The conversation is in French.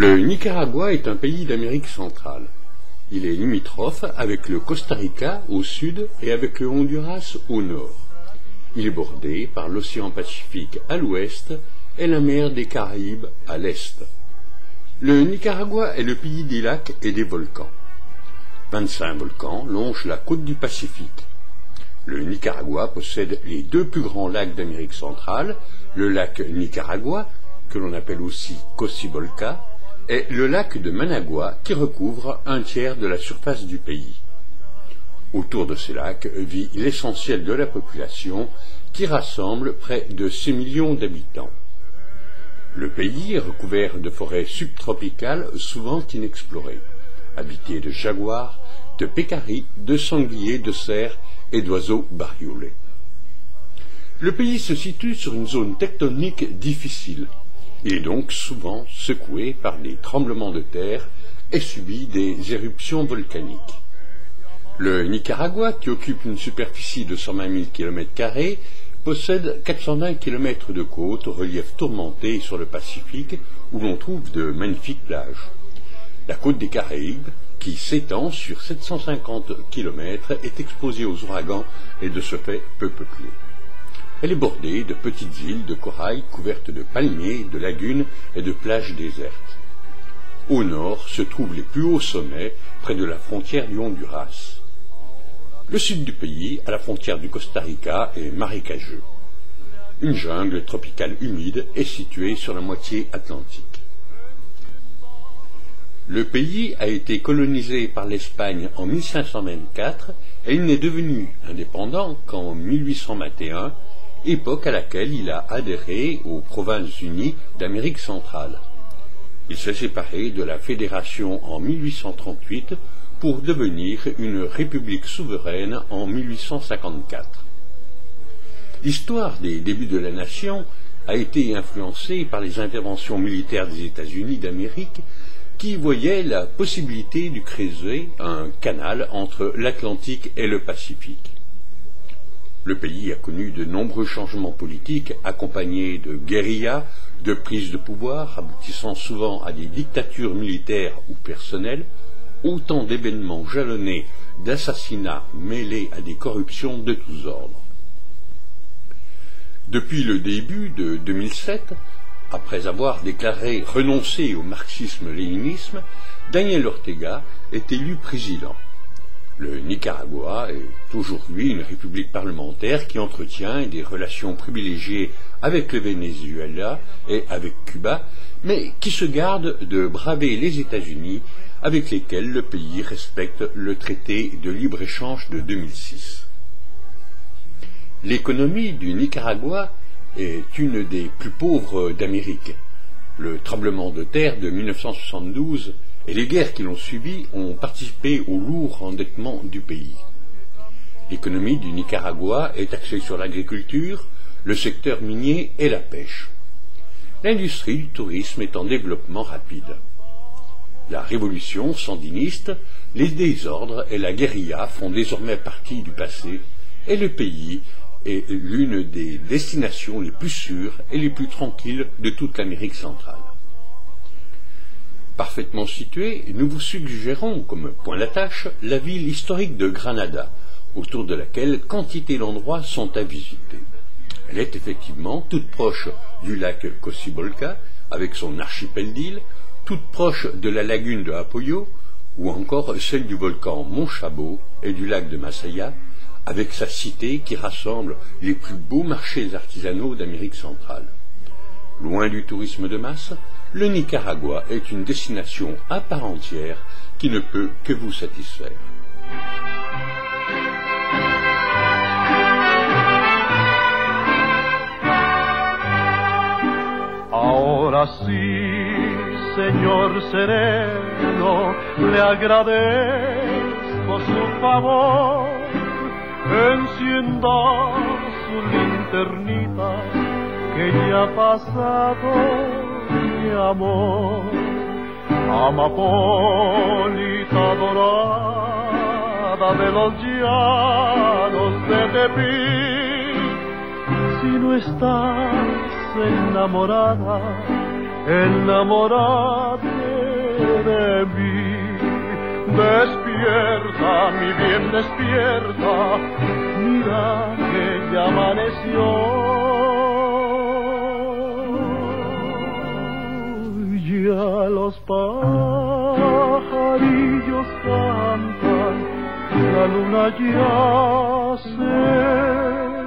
Le Nicaragua est un pays d'Amérique centrale. Il est limitrophe avec le Costa Rica au sud et avec le Honduras au nord. Il est bordé par l'océan Pacifique à l'ouest et la mer des Caraïbes à l'est. Le Nicaragua est le pays des lacs et des volcans. 25 volcans longent la côte du Pacifique. Le Nicaragua possède les deux plus grands lacs d'Amérique centrale, le lac Nicaragua, que l'on appelle aussi Cocibolca, et le lac de Managua, qui recouvre un tiers de la surface du pays. Autour de ces lacs vit l'essentiel de la population, qui rassemble près de 6 millions d'habitants. Le pays est recouvert de forêts subtropicales souvent inexplorées, habitées de jaguars, de pécaris, de sangliers, de cerfs et d'oiseaux bariolés. Le pays se situe sur une zone tectonique difficile. Il est donc souvent secoué par des tremblements de terre et subit des éruptions volcaniques. Le Nicaragua, qui occupe une superficie de 120 000 km², possède 420 km de côte au relief tourmenté sur le Pacifique, où l'on trouve de magnifiques plages. La côte des Caraïbes, qui s'étend sur 750 km, est exposée aux ouragans et de ce fait peu peuplée. Elle est bordée de petites îles de corail couvertes de palmiers, de lagunes et de plages désertes. Au nord se trouvent les plus hauts sommets, près de la frontière du Honduras. Le sud du pays, à la frontière du Costa Rica, est marécageux. Une jungle tropicale humide est située sur la moitié atlantique. Le pays a été colonisé par l'Espagne en 1524 et il n'est devenu indépendant qu'en 1821, époque à laquelle il a adhéré aux Provinces-Unies d'Amérique centrale. Il s'est séparé de la Fédération en 1838 pour devenir une république souveraine en 1854. L'histoire des débuts de la nation a été influencée par les interventions militaires des États-Unis d'Amérique qui voyaient la possibilité de creuser un canal entre l'Atlantique et le Pacifique. Le pays a connu de nombreux changements politiques accompagnés de guérillas, de prises de pouvoir aboutissant souvent à des dictatures militaires ou personnelles, autant d'événements jalonnés d'assassinats mêlés à des corruptions de tous ordres. Depuis le début de 2007, après avoir déclaré renoncer au marxisme-léninisme, Daniel Ortega est élu président. Le Nicaragua est aujourd'hui une république parlementaire qui entretient des relations privilégiées avec le Venezuela et avec Cuba, mais qui se garde de braver les États-Unis avec lesquels le pays respecte le traité de libre-échange de 2006. L'économie du Nicaragua est une des plus pauvres d'Amérique. Le tremblement de terre de 1972 et les guerres qui l'ont suivi ont participé au lourd endettement du pays. L'économie du Nicaragua est axée sur l'agriculture, le secteur minier et la pêche. L'industrie du tourisme est en développement rapide. La révolution sandiniste, les désordres et la guérilla font désormais partie du passé et le pays est l'une des destinations les plus sûres et les plus tranquilles de toute l'Amérique centrale. Parfaitement située, nous vous suggérons comme point d'attache la ville historique de Granada, autour de laquelle quantité d'endroits sont à visiter. Elle est effectivement toute proche du lac Cocibolca, avec son archipel d'îles, toute proche de la lagune de Apoyo, ou encore celle du volcan Mont Chabot et du lac de Masaya, avec sa cité qui rassemble les plus beaux marchés artisanaux d'Amérique centrale. Loin du tourisme de masse, le Nicaragua est une destination à part entière qui ne peut que vous satisfaire. Ahora sí, señor sereno, le agradezco su favor. Encienda su linternita, que ya ha pasado mi amor. Amapolita dorada de los llanos de Tepic, si no estás enamorada, enamórate de mí. Despierta, mi bien, despierta, mira que ya amaneció. Ya los pajarillos cantan, la luna ya se